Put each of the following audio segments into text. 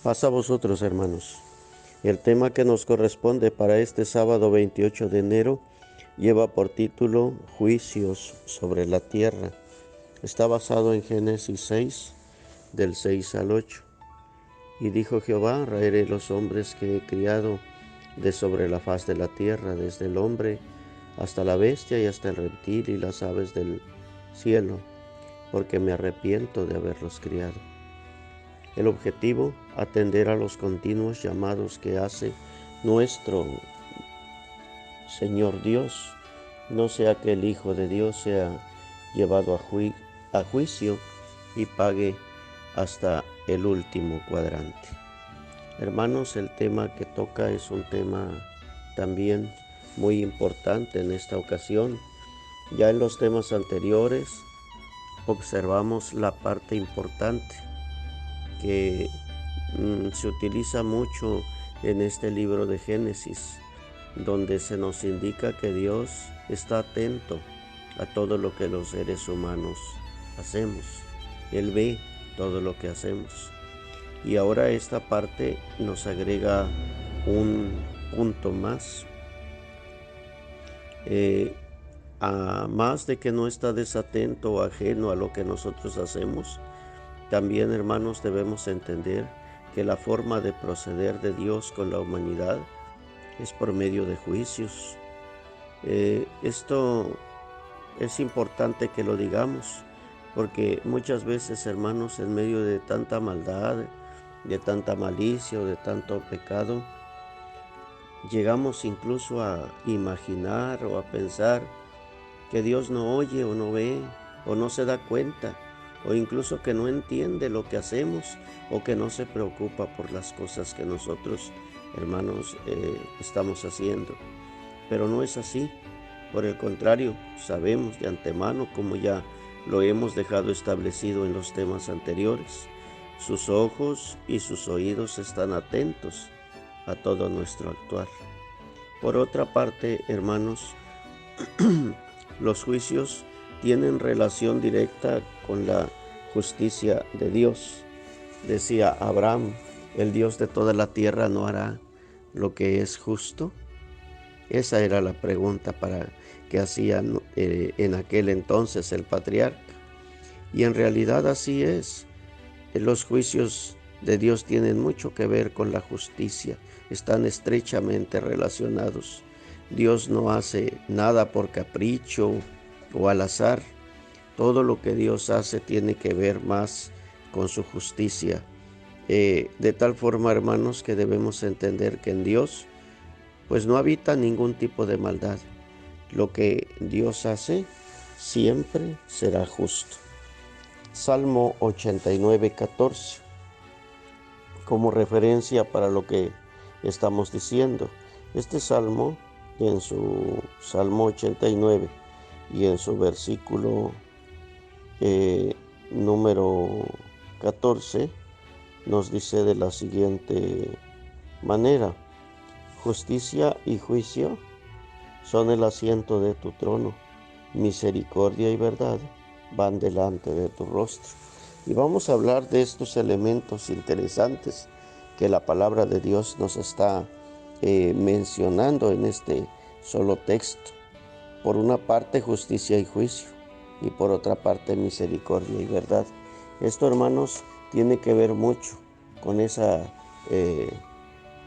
Paz a vosotros, hermanos. El tema que nos corresponde para este sábado 28 de enero lleva por título Juicios sobre la tierra. Está basado en Génesis 6, del 6 al 8. Y dijo Jehová: raeré los hombres que he criado de sobre la faz de la tierra, desde el hombre hasta la bestia y hasta el reptil y las aves del cielo, porque me arrepiento de haberlos criado. El objetivo: atender a los continuos llamados que hace nuestro Señor Dios, no sea que el Hijo de Dios sea llevado a juicio y pague hasta el último cuadrante. Hermanos, el tema que toca es un tema también muy importante en esta ocasión. Ya en los temas anteriores observamos la parte importante que se utiliza mucho en este libro de Génesis, donde se nos indica que Dios está atento a todo lo que los seres humanos hacemos. Él ve todo lo que hacemos. Y ahora esta parte nos agrega un punto más. A más de que no está desatento o ajeno a lo que nosotros hacemos, también, hermanos, debemos entender que la forma de proceder de Dios con la humanidad es por medio de juicios. Esto es importante que lo digamos, porque muchas veces, hermanos, en medio de tanta maldad, de tanta malicia o de tanto pecado, llegamos incluso a imaginar o a pensar que Dios no oye o no ve o no se da cuenta, o incluso que no entiende lo que hacemos o que no se preocupa por las cosas que nosotros, hermanos, estamos haciendo. Pero no es así. Por el contrario, sabemos de antemano, como ya lo hemos dejado establecido en los temas anteriores, sus ojos y sus oídos están atentos a todo nuestro actuar. Por otra parte, hermanos, los juicios tienen relación directa con la justicia de Dios. Decía Abraham: ¿el Dios de toda la tierra no hará lo que es justo? Esa era la pregunta que hacía en aquel entonces el patriarca. Y en realidad así es. Los juicios de Dios tienen mucho que ver con la justicia, están estrechamente relacionados. Dios no hace nada por capricho o al azar. Todo lo que Dios hace tiene que ver más con su justicia. De tal forma, hermanos, que debemos entender que en Dios pues no habita ningún tipo de maldad. Lo que Dios hace siempre será justo. Salmo 89:14, como referencia para lo que estamos diciendo. Este salmo, en su Salmo 89 y en su versículo número 14, nos dice de la siguiente manera: justicia y juicio son el asiento de tu trono, misericordia y verdad van delante de tu rostro. Y vamos a hablar de estos elementos interesantes que la palabra de Dios nos está mencionando en este solo texto. Por una parte, justicia y juicio, y por otra parte, misericordia y verdad. Esto, hermanos, tiene que ver mucho con esa,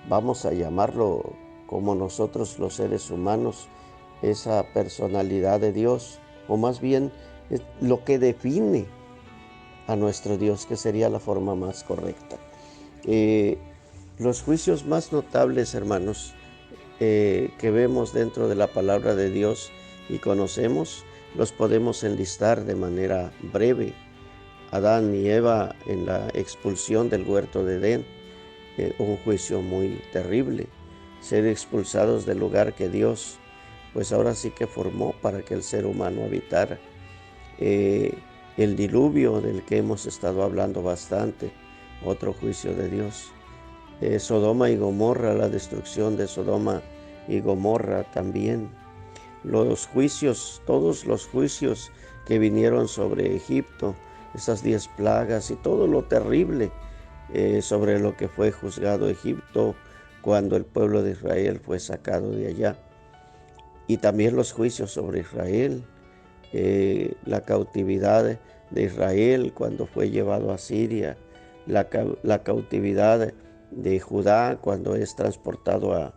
vamos a llamarlo como nosotros los seres humanos, esa personalidad de Dios, o más bien lo que define a nuestro Dios, que sería la forma más correcta. Los juicios más notables, hermanos, que vemos dentro de la palabra de Dios y conocemos, los podemos enlistar de manera breve. Adán y Eva en la expulsión del huerto de Edén, un juicio muy terrible. Ser expulsados del lugar que Dios, pues ahora sí que formó para que el ser humano habitara. El diluvio del que hemos estado hablando bastante, otro juicio de Dios. Sodoma y Gomorra, la destrucción de Sodoma y Gomorra también. Los juicios, todos los juicios que vinieron sobre Egipto, esas 10 plagas y todo lo terrible sobre lo que fue juzgado Egipto cuando el pueblo de Israel fue sacado de allá. Y también los juicios sobre Israel, la cautividad de Israel cuando fue llevado a Siria, la cautividad de Judá cuando es transportado a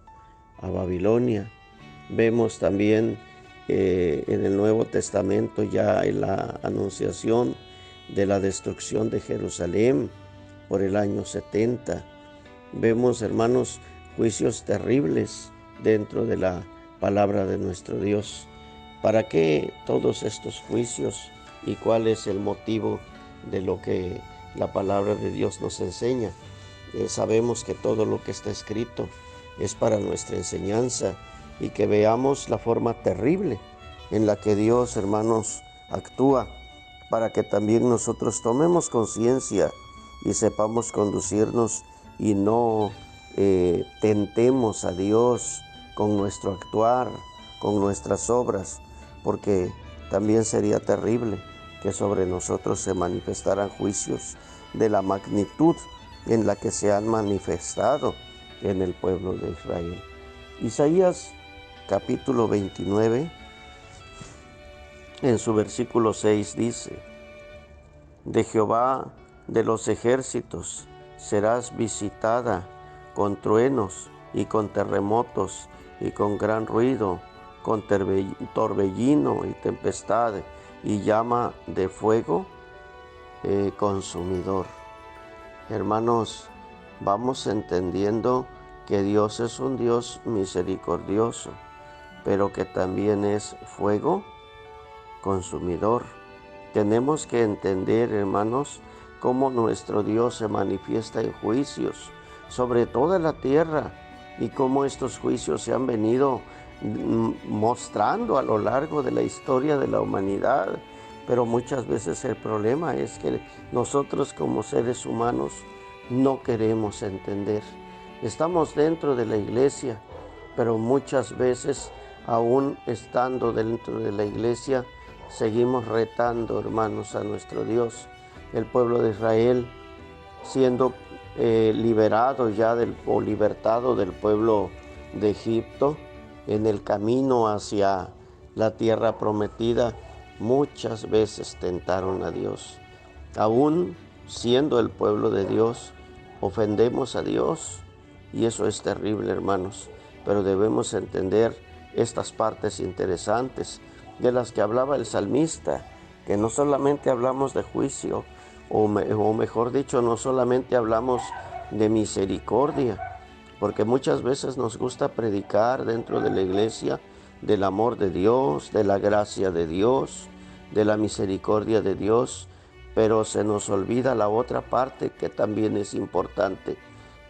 Babilonia. Vemos también en el Nuevo Testamento ya en la anunciación de la destrucción de Jerusalén por el año 70. Vemos, hermanos, juicios terribles dentro de la palabra de nuestro Dios. ¿Para qué todos estos juicios y cuál es el motivo de lo que la palabra de Dios nos enseña? Sabemos que todo lo que está escrito es para nuestra enseñanza y que veamos la forma terrible en la que Dios, hermanos, actúa, para que también nosotros tomemos conciencia y sepamos conducirnos y no tentemos a Dios con nuestro actuar, con nuestras obras, porque también sería terrible que sobre nosotros se manifestaran juicios de la magnitud en la que se han manifestado en el pueblo de Israel. Isaías capítulo 29, en su versículo 6 dice: de Jehová de los ejércitos serás visitada con truenos y con terremotos y con gran ruido, con torbellino y tempestad y llama de fuego consumidor. Hermanos, vamos entendiendo que Dios es un Dios misericordioso, pero que también es fuego consumidor. Tenemos que entender, hermanos, cómo nuestro Dios se manifiesta en juicios sobre toda la tierra y cómo estos juicios se han venido mostrando a lo largo de la historia de la humanidad. Pero muchas veces el problema es que nosotros como seres humanos no queremos entender. Estamos dentro de la iglesia, pero muchas veces, aún estando dentro de la iglesia, seguimos retando, hermanos, a nuestro Dios. El pueblo de Israel, siendo liberado ya o libertado del pueblo de Egipto, en el camino hacia la tierra prometida, muchas veces tentaron a Dios. Aún siendo el pueblo de Dios, ofendemos a Dios, y eso es terrible, hermanos. Pero debemos entender estas partes interesantes de las que hablaba el salmista, que no solamente hablamos de juicio, o mejor dicho, no solamente hablamos de misericordia, porque muchas veces nos gusta predicar dentro de la iglesia del amor de Dios, de la gracia de Dios, de la misericordia de Dios, pero se nos olvida la otra parte que también es importante,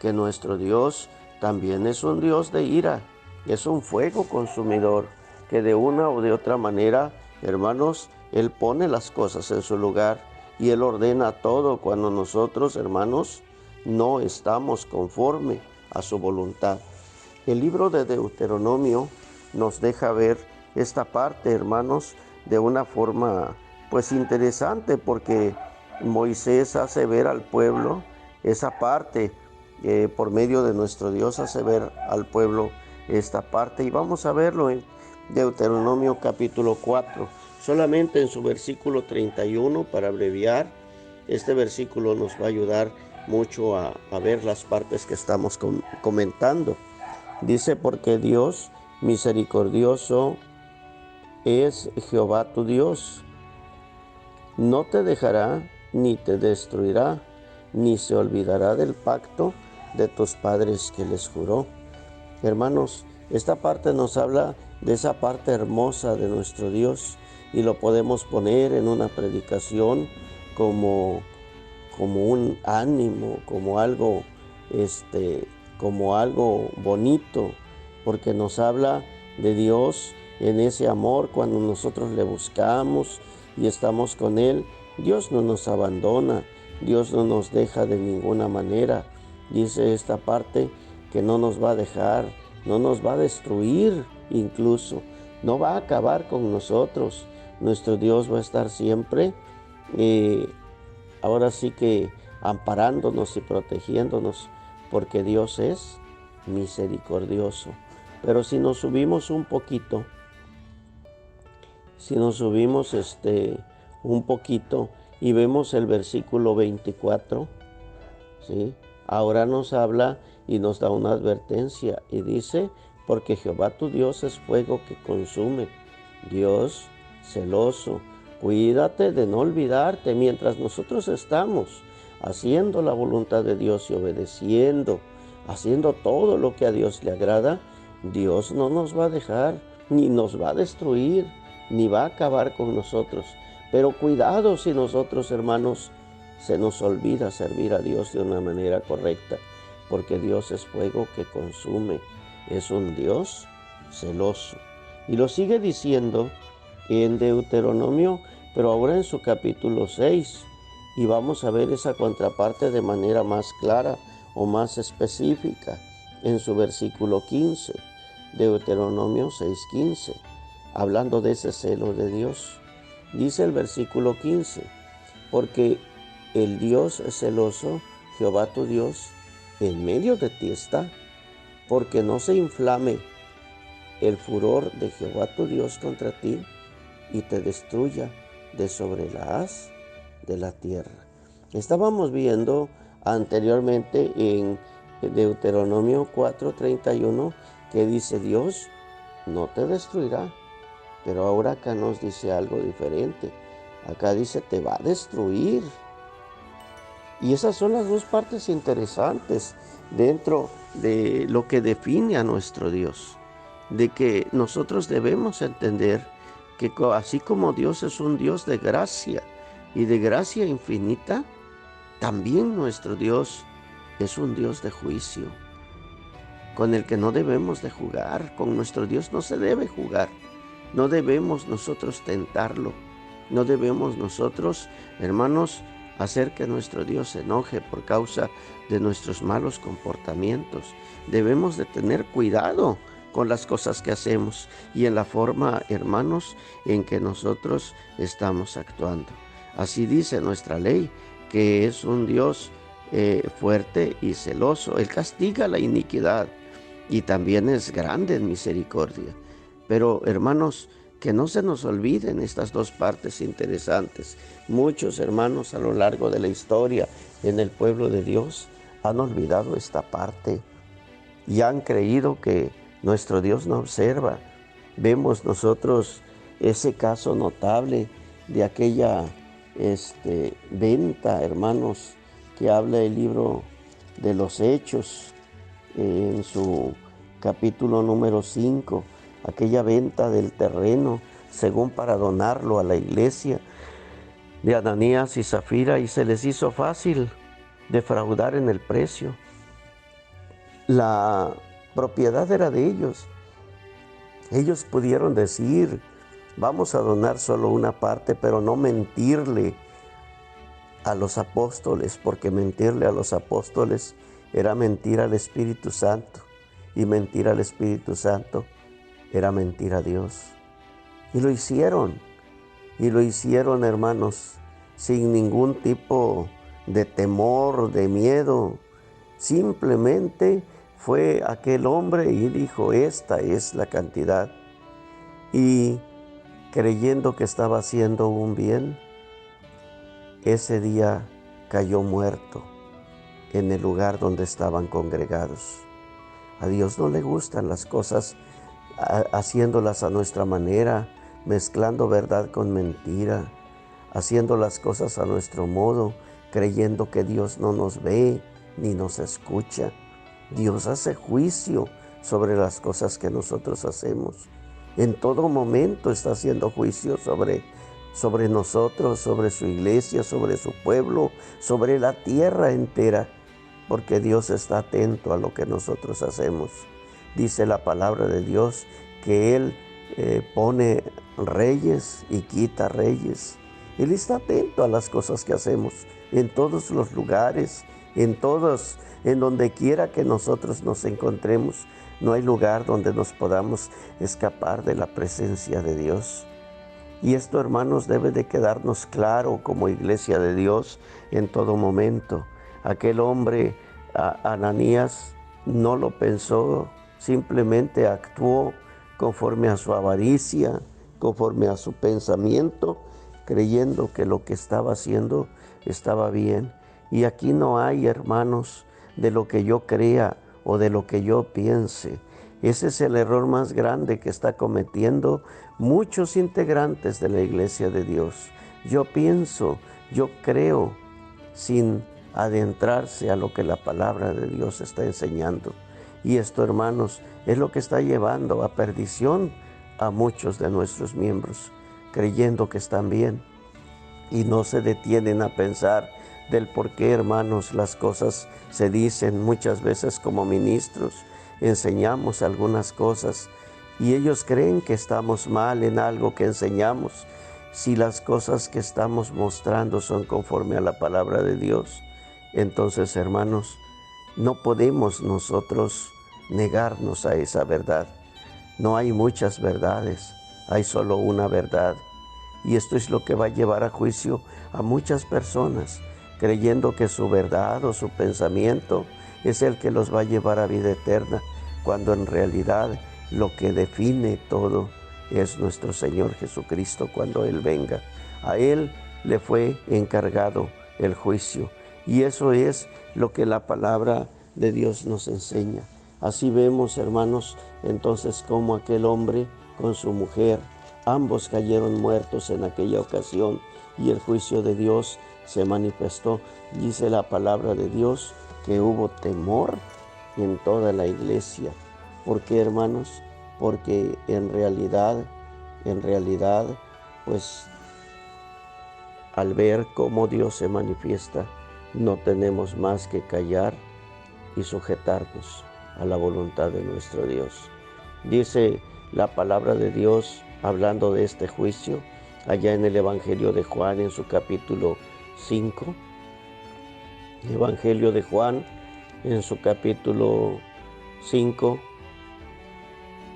que nuestro Dios también es un Dios de ira, es un fuego consumidor, que de una o de otra manera, hermanos, Él pone las cosas en su lugar y Él ordena todo cuando nosotros, hermanos, no estamos conforme a su voluntad. El libro de Deuteronomio nos deja ver esta parte, hermanos, de una forma pues interesante, porque Moisés hace ver al pueblo esa parte, por medio de nuestro Dios hace ver al pueblo esta parte, y vamos a verlo en Deuteronomio capítulo 4, solamente en su versículo 31, para abreviar. Este versículo nos va a ayudar mucho a ver las partes que estamos comentando. Dice: porque Dios misericordioso es Jehová tu Dios, no te dejará ni te destruirá, ni se olvidará del pacto de tus padres que les juró. Hermanos, esta parte nos habla de esa parte hermosa de nuestro Dios, y lo podemos poner en una predicación como un ánimo, como algo bonito, porque nos habla de Dios en ese amor. Cuando nosotros le buscamos y estamos con Él, Dios no nos abandona, Dios no nos deja de ninguna manera. Dice esta parte que no nos va a dejar, no nos va a destruir, incluso no va a acabar con nosotros. Nuestro Dios va a estar siempre, ahora sí que amparándonos y protegiéndonos, porque Dios es misericordioso. Pero si nos subimos un poquito, si nos subimos un poquito y vemos el versículo 24, ¿sí? Ahora nos habla y nos da una advertencia y dice, porque Jehová tu Dios es fuego que consume, Dios celoso. Cuídate de no olvidarte mientras nosotros estamos haciendo la voluntad de Dios y obedeciendo, haciendo todo lo que a Dios le agrada. Dios no nos va a dejar, ni nos va a destruir, ni va a acabar con nosotros. Pero cuidado si nosotros, hermanos, se nos olvida servir a Dios de una manera correcta, porque Dios es fuego que consume, es un Dios celoso. Y lo sigue diciendo en Deuteronomio, pero ahora en su capítulo 6, y vamos a ver esa contraparte de manera más clara o más específica en su versículo 15, Deuteronomio 6:15, hablando de ese celo de Dios. Dice el versículo 15, porque el Dios es celoso, Jehová tu Dios, en medio de ti está, porque no se inflame el furor de Jehová tu Dios contra ti y te destruya de sobre la haz de la tierra. Estábamos viendo anteriormente en Deuteronomio 4:31 que dice Dios no te destruirá, pero ahora acá nos dice algo diferente. Acá dice te va a destruir. Y esas son las dos partes interesantes dentro de lo que define a nuestro Dios, de que nosotros debemos entender que así como Dios es un Dios de gracia y de gracia infinita, también nuestro Dios es un Dios de juicio, con el que no debemos de jugar. Con nuestro Dios no se debe jugar, no debemos nosotros tentarlo, no debemos nosotros, hermanos, hacer que nuestro Dios se enoje por causa de nuestros malos comportamientos. Debemos de tener cuidado con las cosas que hacemos y en la forma, hermanos, en que nosotros estamos actuando. Así dice nuestra ley, que es un Dios fuerte y celoso. Él castiga la iniquidad y también es grande en misericordia. Pero, hermanos, que no se nos olviden estas dos partes interesantes. Muchos hermanos a lo largo de la historia en el pueblo de Dios han olvidado esta parte y han creído que nuestro Dios no observa. Vemos nosotros ese caso notable de aquella venta, hermanos, que habla el libro de los Hechos en su capítulo número 5, aquella venta del terreno según para donarlo a la iglesia de Ananías y Zafira, y se les hizo fácil defraudar en el precio. La propiedad era de ellos. Ellos pudieron decir, vamos a donar solo una parte, pero no mentirle a los apóstoles, porque mentirle a los apóstoles era mentir al Espíritu Santo, y mentir al Espíritu Santo era mentir a Dios. Y lo hicieron, hermanos, sin ningún tipo de temor, de miedo. Simplemente fue aquel hombre y dijo, esta es la cantidad. Y creyendo que estaba haciendo un bien, ese día cayó muerto en el lugar donde estaban congregados. A Dios no le gustan las cosas haciéndolas a nuestra manera, mezclando verdad con mentira, haciendo las cosas a nuestro modo, creyendo que Dios no nos ve ni nos escucha. Dios hace juicio sobre las cosas que nosotros hacemos. En todo momento está haciendo juicio sobre nosotros, sobre su iglesia, sobre su pueblo, sobre la tierra entera, porque Dios está atento a lo que nosotros hacemos. Dice la palabra de Dios que Él pone reyes y quita reyes. Él está atento a las cosas que hacemos en todos los lugares, en donde quiera que nosotros nos encontremos. No hay lugar donde nos podamos escapar de la presencia de Dios. Y esto, hermanos, debe de quedarnos claro como iglesia de Dios en todo momento. Aquel hombre, Ananías, no lo pensó, simplemente actuó conforme a su avaricia, conforme a su pensamiento, creyendo que lo que estaba haciendo estaba bien. Y aquí no hay, hermanos, de lo que yo crea o de lo que yo piense. Ese es el error más grande que está cometiendo muchos integrantes de la Iglesia de Dios. Yo pienso, yo creo, sin adentrarse a lo que la palabra de Dios está enseñando. Y esto, hermanos, es lo que está llevando a perdición a muchos de nuestros miembros, creyendo que están bien y no se detienen a pensar del por qué, hermanos, las cosas se dicen muchas veces como ministros. Enseñamos algunas cosas y ellos creen que estamos mal en algo que enseñamos. Si las cosas que estamos mostrando son conforme a la palabra de Dios, entonces, hermanos, no podemos nosotros negarnos a esa verdad. No hay muchas verdades, hay solo una verdad. Y esto es lo que va a llevar a juicio a muchas personas, creyendo que su verdad o su pensamiento es el que los va a llevar a vida eterna, cuando en realidad lo que define todo es nuestro Señor Jesucristo cuando Él venga. A Él le fue encargado el juicio. Y eso es lo que la palabra de Dios nos enseña. Así vemos, hermanos, entonces cómo aquel hombre con su mujer, ambos cayeron muertos en aquella ocasión y el juicio de Dios se manifestó. Dice la palabra de Dios que hubo temor en toda la iglesia. ¿Por qué, hermanos? Porque en realidad, pues al ver cómo Dios se manifiesta, no tenemos más que callar y sujetarnos a la voluntad de nuestro Dios. Dice la palabra de Dios, hablando de este juicio, allá en el Evangelio de Juan, en su capítulo 5. Evangelio de Juan, en su capítulo 5,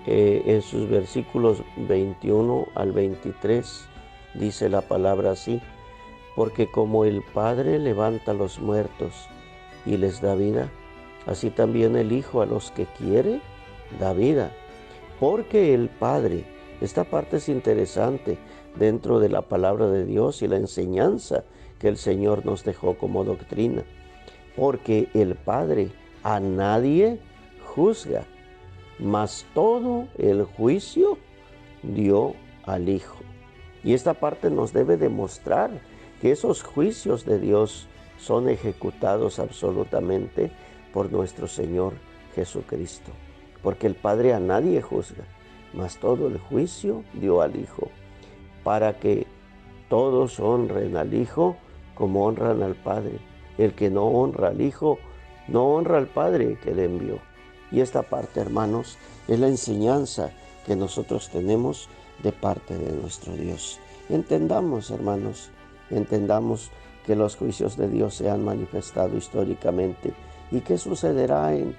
en sus versículos 21 al 23, dice la palabra así: porque como el Padre levanta a los muertos y les da vida, así también el Hijo a los que quiere da vida. Porque el Padre, esta parte es interesante dentro de la palabra de Dios y la enseñanza que el Señor nos dejó como doctrina. Porque el Padre a nadie juzga, mas todo el juicio dio al Hijo. Y esta parte nos debe demostrar que esos juicios de Dios son ejecutados absolutamente por nuestro Señor Jesucristo. Porque el Padre a nadie juzga, mas todo el juicio dio al Hijo, para que todos honren al Hijo como honran al Padre. El que no honra al Hijo, no honra al Padre que le envió. Y esta parte, hermanos, es la enseñanza que nosotros tenemos de parte de nuestro Dios. Entendamos, hermanos, entendamos que los juicios de Dios se han manifestado históricamente y que sucederá en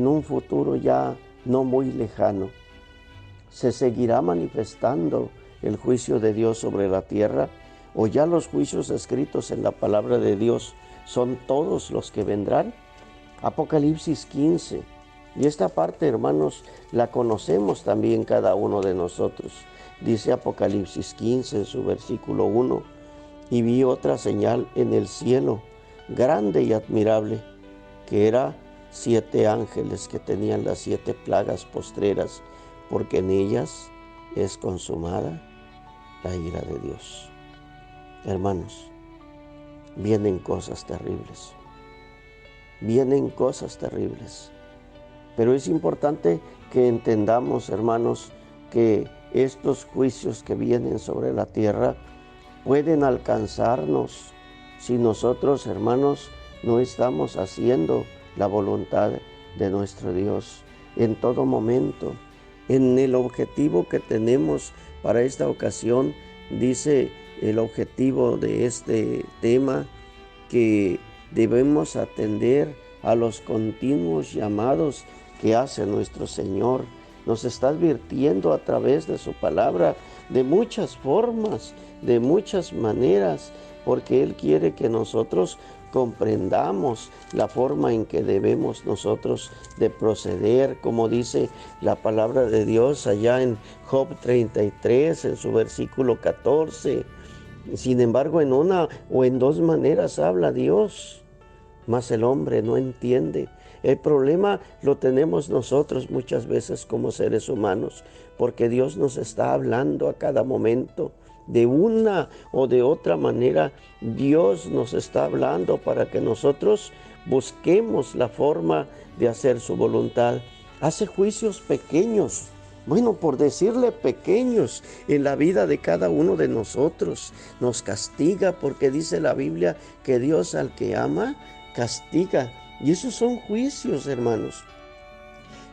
un futuro ya no muy lejano. ¿Se seguirá manifestando el juicio de Dios sobre la tierra? ¿O ya los juicios escritos en la palabra de Dios son todos los que vendrán? Apocalipsis 15. Y esta parte, hermanos, la conocemos también cada uno de nosotros. Dice Apocalipsis 15 en su versículo 1: y vi otra señal en el cielo, grande y admirable, que era 7 ángeles que tenían las 7 plagas postreras, porque en ellas es consumada la ira de Dios. Hermanos, vienen cosas terribles. Vienen cosas terribles. Pero es importante que entendamos, hermanos, que estos juicios que vienen sobre la tierra pueden alcanzarnos si nosotros, hermanos, no estamos haciendo la voluntad de nuestro Dios en todo momento. En el objetivo que tenemos para esta ocasión, dice el objetivo de este tema, que debemos atender a los continuos llamados que hace nuestro Señor. Nos está advirtiendo a través de su palabra de muchas formas, de muchas maneras, porque Él quiere que nosotros comprendamos la forma en que debemos nosotros de proceder, como dice la palabra de Dios allá en Job 33, en su versículo 14. Sin embargo, en una o en dos maneras habla Dios, mas el hombre no entiende. El problema lo tenemos nosotros muchas veces como seres humanos, porque Dios nos está hablando a cada momento. De una o de otra manera, Dios nos está hablando para que nosotros busquemos la forma de hacer su voluntad. Hace juicios pequeños, bueno, por decirle pequeños, en la vida de cada uno de nosotros. Nos castiga porque dice la Biblia que Dios al que ama, castiga. Y esos son juicios, hermanos,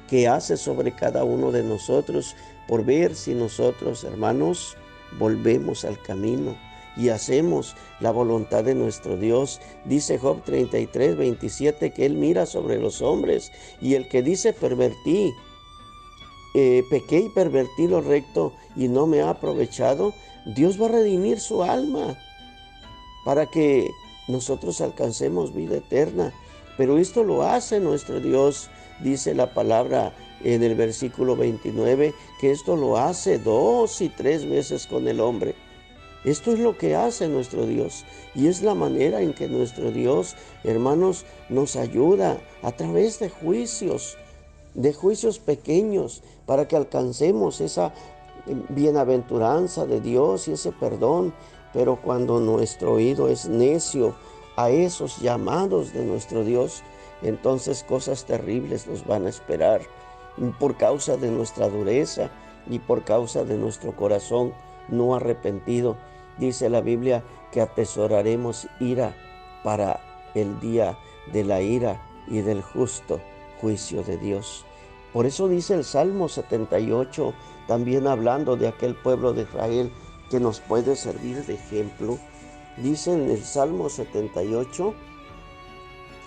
que hace sobre cada uno de nosotros por ver si nosotros, hermanos, volvemos al camino y hacemos la voluntad de nuestro Dios. Dice Job 33, 27 que Él mira sobre los hombres, y el que dice pequé y pervertí lo recto y no me ha aprovechado, Dios va a redimir su alma para que nosotros alcancemos vida eterna. Pero esto lo hace nuestro Dios, dice la palabra en el versículo 29, que esto lo hace 2 y 3 veces con el hombre. Esto es lo que hace nuestro Dios, y es la manera en que nuestro Dios, hermanos, nos ayuda a través de juicios pequeños, para que alcancemos esa bienaventuranza de Dios y ese perdón. Pero cuando nuestro oído es necio a esos llamados de nuestro Dios, entonces cosas terribles nos van a esperar por causa de nuestra dureza y por causa de nuestro corazón no arrepentido. Dice la Biblia que atesoraremos ira para el día de la ira y del justo juicio de Dios. Por eso dice el Salmo 78, también hablando de aquel pueblo de Israel que nos puede servir de ejemplo. Dice en el Salmo 78,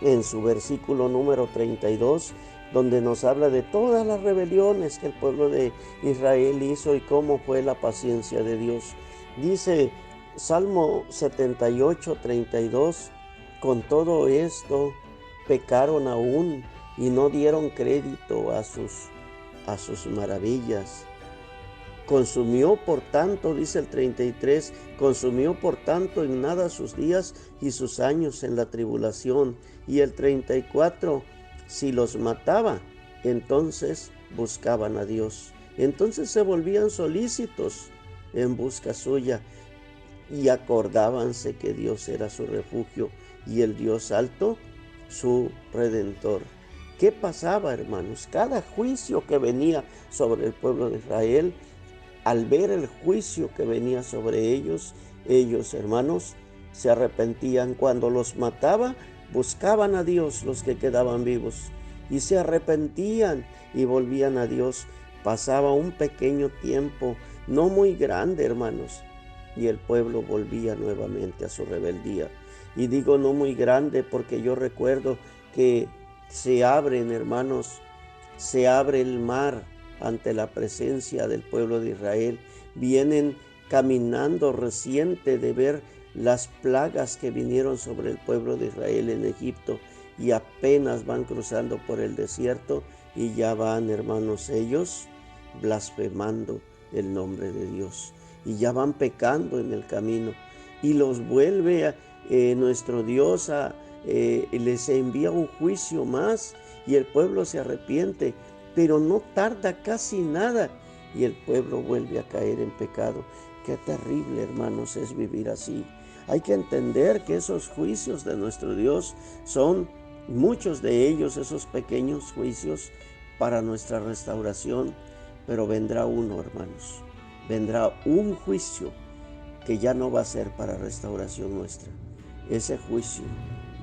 en su versículo número 32, donde nos habla de todas las rebeliones que el pueblo de Israel hizo y cómo fue la paciencia de Dios. Dice Salmo 78, 32, con todo esto pecaron aún y no dieron crédito a sus maravillas. Consumió por tanto, dice el 33, consumió por tanto en nada sus días y sus años en la tribulación. Y el 34, si los mataba, entonces buscaban a Dios. Entonces se volvían solícitos en busca suya y acordábanse que Dios era su refugio y el Dios alto su redentor. ¿Qué pasaba, hermanos? Cada juicio que venía sobre el pueblo de Israel, al ver el juicio que venía sobre ellos, hermanos, se arrepentían. Cuando los mataba, buscaban a Dios los que quedaban vivos y se arrepentían y volvían a Dios. Pasaba un pequeño tiempo, no muy grande, hermanos, y el pueblo volvía nuevamente a su rebeldía. Y digo no muy grande porque yo recuerdo que se abren, hermanos, se abre el mar ante la presencia del pueblo de Israel. Vienen caminando reciente de ver las plagas que vinieron sobre el pueblo de Israel en Egipto, y apenas van cruzando por el desierto y ya van, hermanos, ellos blasfemando el nombre de Dios y ya van pecando en el camino, y los vuelve nuestro Dios les envía un juicio más y el pueblo se arrepiente, pero no tarda casi nada y el pueblo vuelve a caer en pecado. Qué terrible, hermanos, es vivir así. Hay que entender que esos juicios de nuestro Dios son muchos de ellos, esos pequeños juicios para nuestra restauración, pero vendrá uno, hermanos, vendrá un juicio que ya no va a ser para restauración nuestra. Ese juicio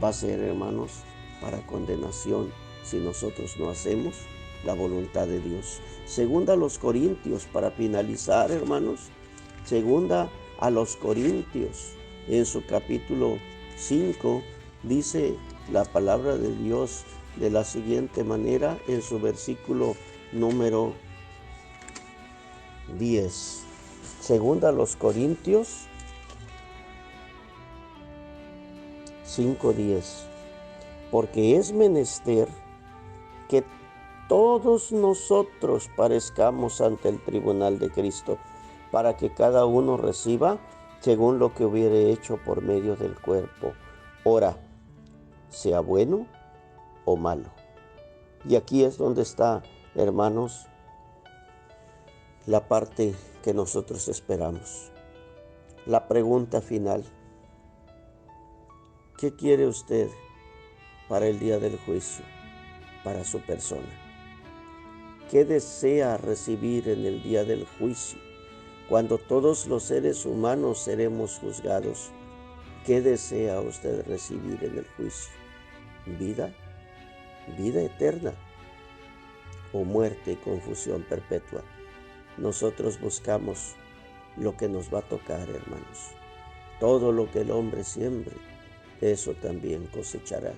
va a ser, hermanos, para condenación si nosotros no hacemos la voluntad de Dios. Segunda a los Corintios, para finalizar, hermanos, segunda a los Corintios, en su capítulo 5, dice la palabra de Dios de la siguiente manera, en su versículo número 10. Segunda a los Corintios 5:10. Porque es menester que todos nosotros parezcamos ante el tribunal de Cristo, para que cada uno reciba según lo que hubiere hecho por medio del cuerpo, ora, sea bueno o malo. Y aquí es donde está, hermanos, la parte que nosotros esperamos. La pregunta final: ¿qué quiere usted para el día del juicio, para su persona? ¿Qué desea recibir en el día del juicio, cuando todos los seres humanos seremos juzgados? ¿Qué desea usted recibir en el juicio? ¿Vida? ¿Vida eterna? ¿O muerte y confusión perpetua? Nosotros buscamos lo que nos va a tocar, hermanos. Todo lo que el hombre siembre, eso también cosechará.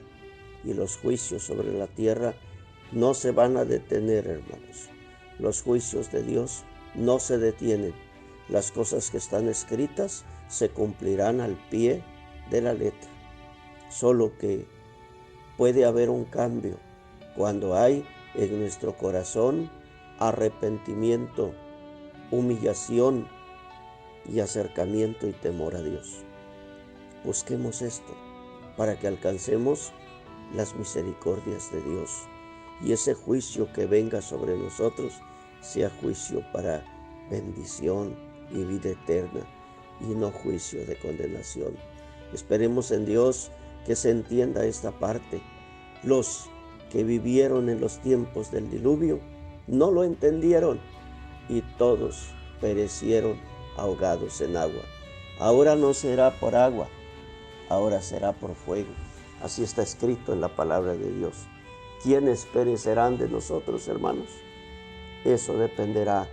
Y los juicios sobre la tierra no se van a detener, hermanos. Los juicios de Dios no se detienen. Las cosas que están escritas se cumplirán al pie de la letra. Solo que puede haber un cambio cuando hay en nuestro corazón arrepentimiento, humillación y acercamiento y temor a Dios. Busquemos esto para que alcancemos las misericordias de Dios y ese juicio que venga sobre nosotros sea juicio para bendición y vida eterna y no juicio de condenación. Esperemos en Dios que se entienda esta parte. Los que vivieron en los tiempos del diluvio no lo entendieron y todos perecieron ahogados en agua. Ahora no será por agua, ahora será por fuego. Así está escrito en la palabra de Dios. ¿Quiénes perecerán de nosotros, hermanos? Eso dependerá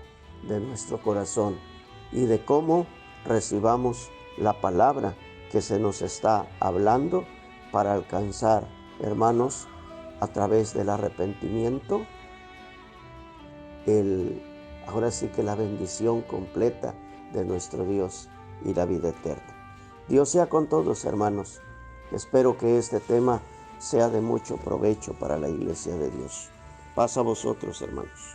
de nuestro corazón y de cómo recibamos la palabra que se nos está hablando para alcanzar, hermanos, a través del arrepentimiento, ahora sí que la bendición completa de nuestro Dios y la vida eterna. Dios sea con todos, hermanos. Espero que este tema sea de mucho provecho para la iglesia de Dios. Paz a vosotros, hermanos.